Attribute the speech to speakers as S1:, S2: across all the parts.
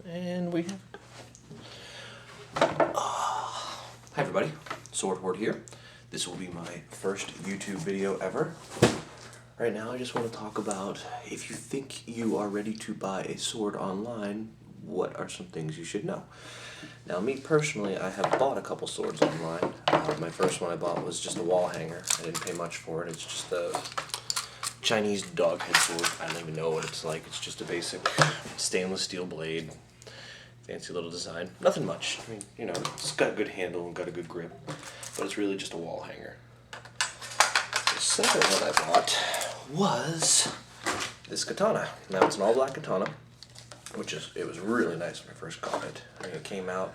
S1: And we have... Hi everybody, Sword Hoard here. This will be my first YouTube video ever. Right now I just want to talk about if you think you are ready to buy a sword online, what are some things you should know? Now me personally, I have bought a couple swords online. My first one I bought was just a wall hanger. I didn't pay much for it. It's just a Chinese dog head sword. I don't even know what it's like. It's just a basic stainless steel blade. Fancy little design. Nothing much. I mean, you know, it's got a good handle and got a good grip. But it's really just a wall hanger. The second one I bought was this katana. Now it's an all black katana, it was really nice when I first got it. I mean, it came out,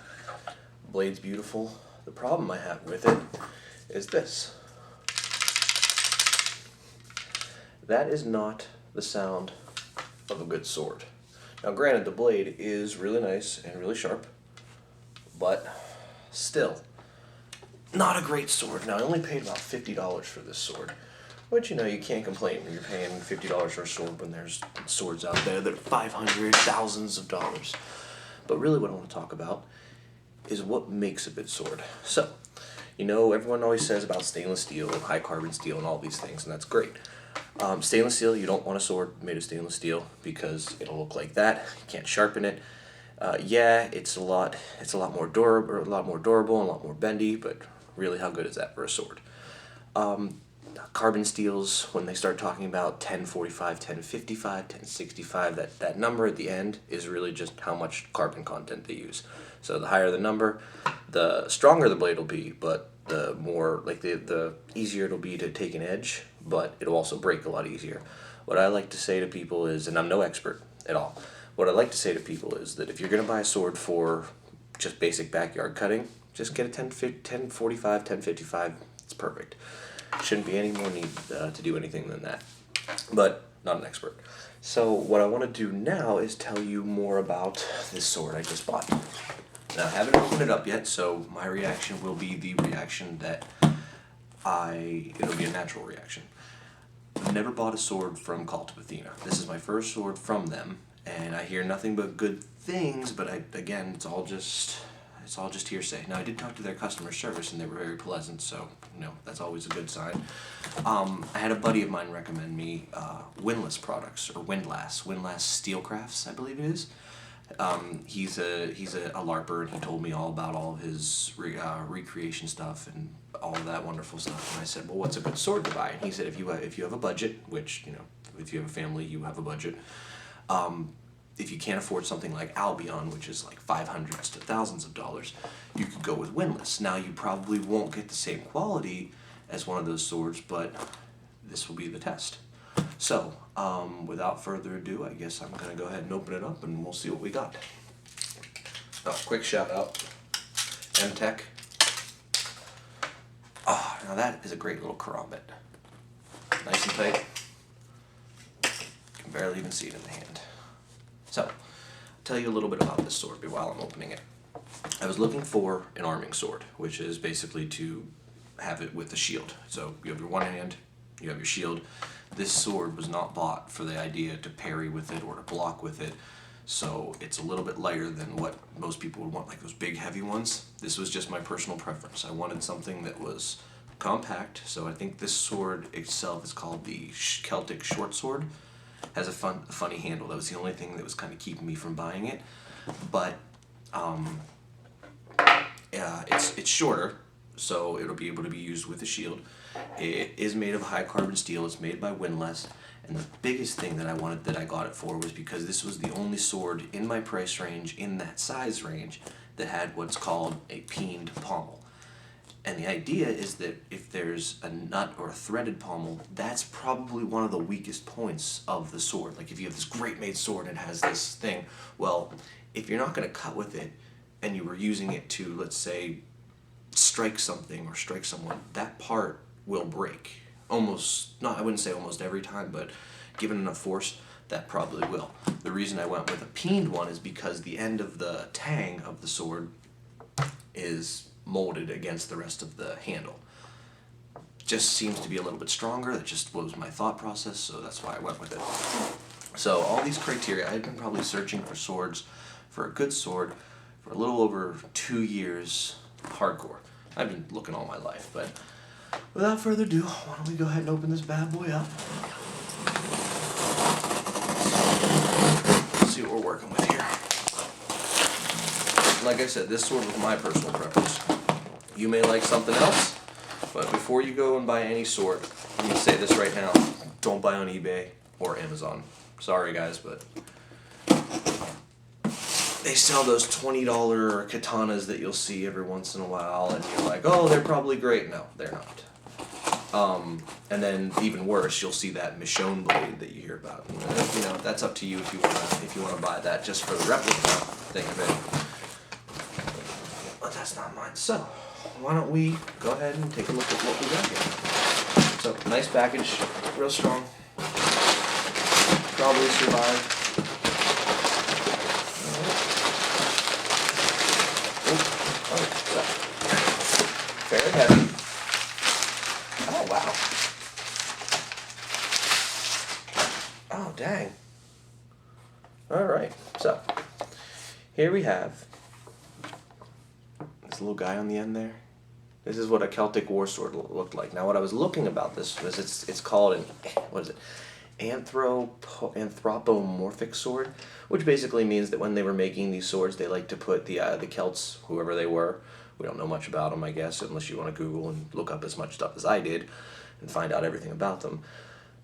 S1: blade's beautiful. The problem I have with it is this. That is not the sound of a good sword. Now granted, the blade is really nice and really sharp, but still, not a great sword. Now I only paid about $50 for this sword, which, you know, you can't complain when you're paying $50 for a sword when there's swords out there that are 500, thousands of dollars. But really what I want to talk about is what makes a good sword. So, you know, everyone always says about stainless steel, high carbon steel, and all these things, and that's great. Stainless steel, you don't want a sword made of stainless steel because it'll look like that. You can't sharpen it. Yeah, it's a lot more durable, and a lot more bendy, but really, how good is that for a sword? Carbon steels, when they start talking about 1045, 1055, 1065, that number at the end is really just how much carbon content they use. So the higher the number, the stronger the blade will be, but the more, like, the easier it'll be to take an edge, but it'll also break a lot easier. What I like to say to people is, and I'm no expert at all, what I like to say to people is that if you're going to buy a sword for just basic backyard cutting, just get a 1045, 1055, it's perfect. Shouldn't be any more need to do anything than that, but not an expert. So what I want to do now is tell you more about this sword I just bought. Now I haven't opened it up yet, so my reaction will be the reaction that it'll be a natural reaction. I've never bought a sword from Cult of Athena. This is my first sword from them, and I hear nothing but good things, but again, it's all just hearsay. Now, I did talk to their customer service, and they were very pleasant, so, you know, that's always a good sign. I had a buddy of mine recommend me Windlass products, or Windlass Steelcrafts, I believe it is. He's a LARPer, and he told me all about all of his recreation stuff and all of that wonderful stuff. And I said, well, what's a good sword to buy? And he said, if you have a budget, which, you know, if you have a family, you have a budget. If you can't afford something like Albion, which is like $500s to thousands of dollars, you could go with Windlass. Now, you probably won't get the same quality as one of those swords, but this will be the test. So, without further ado, I guess I'm going to go ahead and open it up, and we'll see what we got. Quick shout out, M-Tech. Now that is a great little karambit. Nice and tight. You can barely even see it in the hand. So, I'll tell you a little bit about this sword while I'm opening it. I was looking for an arming sword, which is basically to have it with a shield. So you have your one hand, you have your shield. This sword was not bought for the idea to parry with it or to block with it, so it's a little bit lighter than what most people would want, like those big heavy ones. This was just my personal preference. I wanted something that was compact, so I think this sword itself is called the Celtic Short Sword. Has a funny handle. That was the only thing that was kind of keeping me from buying it. But it's shorter, so it'll be able to be used with a shield. It is made of high carbon steel. It's made by Windlass. And the biggest thing that I got it for was because this was the only sword in my price range, in that size range, that had what's called a peened pommel. And the idea is that if there's a nut or a threaded pommel, that's probably one of the weakest points of the sword. Like if you have this great made sword and it has this thing, well, if you're not going to cut with it and you were using it to, let's say, strike something or strike someone, that part will break. I wouldn't say almost every time, but given enough force, that probably will. The reason I went with a peened one is because the end of the tang of the sword is molded against the rest of the handle. Just seems to be a little bit stronger. That just was my thought process, so that's why I went with it. So all these criteria, I've been probably searching for swords for a good sword for a little over 2 years hardcore. I've been looking all my life, but without further ado, why don't we go ahead and open this bad boy up. Let's see what we're working with here. Like I said, this sword was my personal preference. You may like something else, but before you go and buy any sword, I'm going to say this right now, don't buy on eBay or Amazon. Sorry guys, but they sell those $20 katanas that you'll see every once in a while, and you're like, oh, they're probably great. No, they're not. And then even worse, you'll see that Michonne blade that you hear about. You know, that's up to you if you want to buy that just for the replica thing of it. But that's not mine. So why don't we go ahead and take a look at what we got here. So nice package, real strong. Probably survive. Very heavy. Oh, wow. Oh, dang. Alright, so here we have this little guy on the end there. This is what a Celtic war sword looked like. Now, what I was looking about this was it's called an, what is it? Anthropomorphic sword, which basically means that when they were making these swords, they like to put the Celts, whoever they were. We don't know much about them, I guess, unless you want to Google and look up as much stuff as I did and find out everything about them.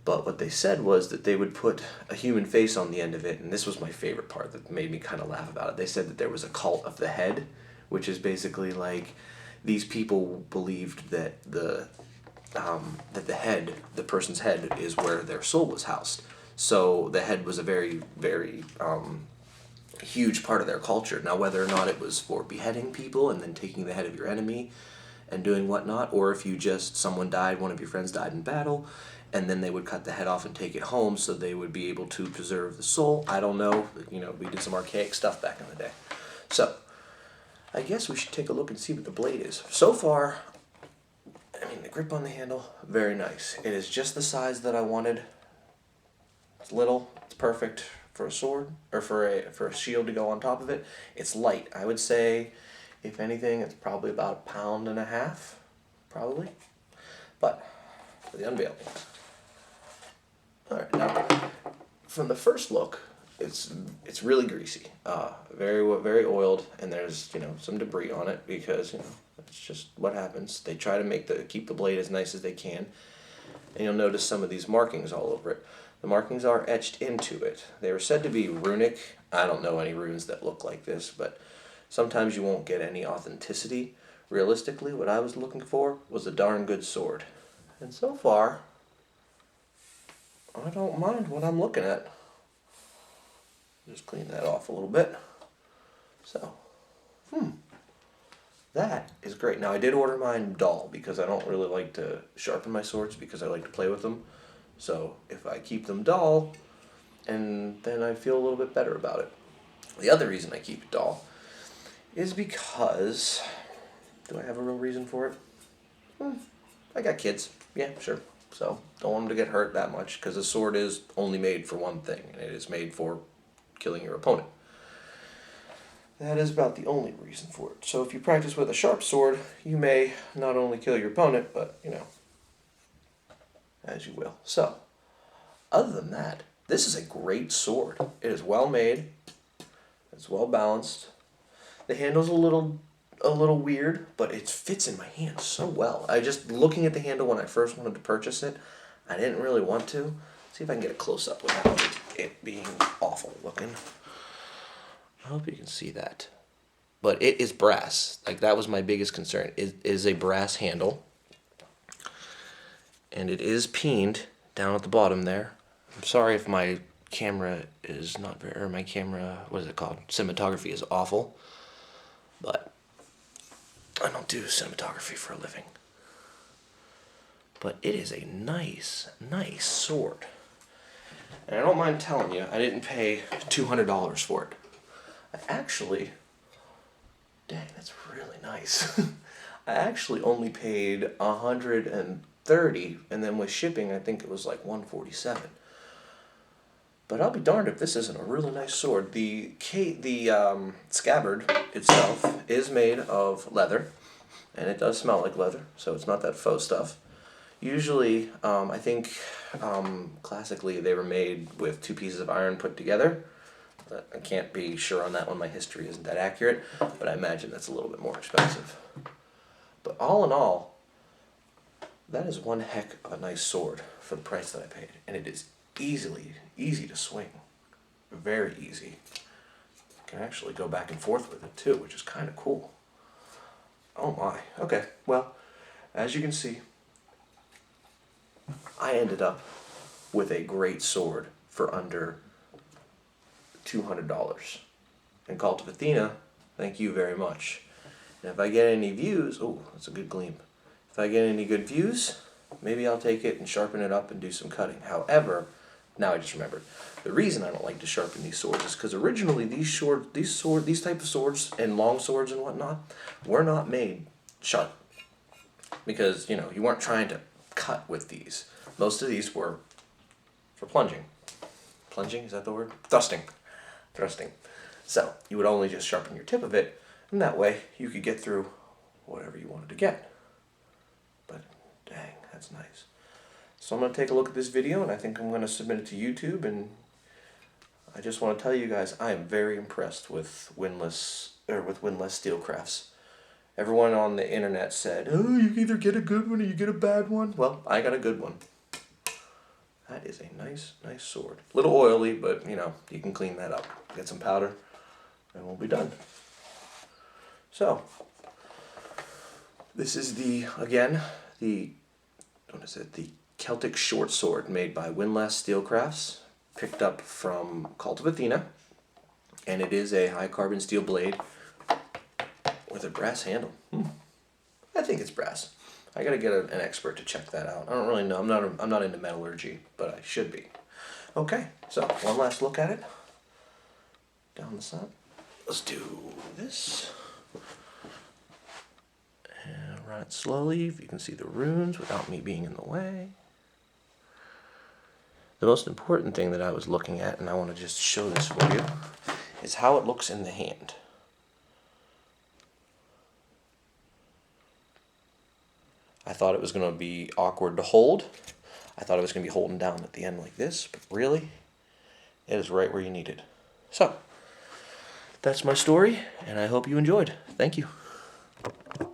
S1: But what they said was that they would put a human face on the end of it, and this was my favorite part that made me kind of laugh about it. They said that there was a cult of the head, which is basically like these people believed that the head, the person's head, is where their soul was housed. So the head was a very, very huge part of their culture. Now, whether or not it was for beheading people and then taking the head of your enemy and doing whatnot, or if you just, someone died, one of your friends died in battle, and then they would cut the head off and take it home so they would be able to preserve the soul. I don't know. You know, we did some archaic stuff back in the day. So I guess we should take a look and see what the blade is. So far, I mean, the grip on the handle, very nice. It is just the size that I wanted. It's little, it's perfect for a sword, or for a shield to go on top of it. It's light. I would say, if anything, it's probably about 1.5 pounds, probably. But, for the unveiling. Alright, now, from the first look, it's really greasy. Very oiled, and there's, you know, some debris on it, because, you know, that's just what happens. They try to keep the blade as nice as they can, and you'll notice some of these markings all over it. The markings are etched into it. They were said to be runic. I don't know any runes that look like this, but sometimes you won't get any authenticity. Realistically, what I was looking for was a darn good sword. And so far, I don't mind what I'm looking at. Just clean that off a little bit. So, that is great. Now, I did order mine dull because I don't really like to sharpen my swords because I like to play with them. So if I keep them dull, and then I feel a little bit better about it. The other reason I keep it dull is because, do I have a real reason for it? I got kids. Yeah, sure. So don't want them to get hurt that much, because a sword is only made for one thing, and it is made for killing your opponent. That is about the only reason for it. So if you practice with a sharp sword, you may not only kill your opponent, but, you know, as you will. So, other than that, this is a great sword. It is well made. It's well balanced. The handle's a little weird, but it fits in my hand so well. Looking at the handle when I first wanted to purchase it, I didn't really want to. Let's see if I can get a close up without it being awful looking. I hope you can see that. But it is brass. Like, that was my biggest concern. It is a brass handle. And it is peened down at the bottom there. I'm sorry if my camera is not very, or my camera, what is it called? Cinematography is awful. But I don't do cinematography for a living. But it is a nice sword. And I don't mind telling you, I didn't pay $200 for it. Dang, that's really nice. I actually only paid $130, and then with shipping, I think it was like $147. But I'll be darned if this isn't a really nice sword. The scabbard itself is made of leather, and it does smell like leather, so it's not that faux stuff. Usually, I think classically they were made with 2 pieces of iron put together. I can't be sure on that one, my history isn't that accurate, but I imagine that's a little bit more expensive. But all in all, that is one heck of a nice sword for the price that I paid. And it is easy to swing. Very easy. You can actually go back and forth with it too, which is kind of cool. Oh my. Okay, well, as you can see, I ended up with a great sword for under $200. And Cult of Athena, thank you very much. And if I get any views, oh, that's a good gleam. If I get any good views, maybe I'll take it and sharpen it up and do some cutting. However, now I just remembered, the reason I don't like to sharpen these swords is because originally these type of swords and long swords and whatnot were not made sharp. Because, you know, you weren't trying to cut with these. Most of these were for plunging. Plunging, is that the word? Thrusting. So, you would only just sharpen your tip of it, and that way you could get through whatever you wanted to get. But, dang, that's nice. So I'm going to take a look at this video, and I think I'm going to submit it to YouTube, and I just want to tell you guys, I am very impressed with Windlass Steelcrafts. Everyone on the internet said, oh, you either get a good one or you get a bad one. Well, I got a good one. That is a nice sword. A little oily, but, you know, you can clean that up. Get some powder, and we'll be done. So, this is the Celtic Short Sword made by Windlass Steelcrafts, picked up from Cult of Athena, and it is a high carbon steel blade with a brass handle. I think it's brass. I gotta get an expert to check that out. I don't really know. I'm not into metallurgy, but I should be. Okay, so one last look at it. Down the side. Let's do this. And run it slowly, if you can see the runes without me being in the way. The most important thing that I was looking at, and I want to just show this for you, is how it looks in the hand. I thought it was going to be awkward to hold. I thought it was going to be holding down at the end like this, but really, it is right where you need it. So, that's my story, and I hope you enjoyed. Thank you.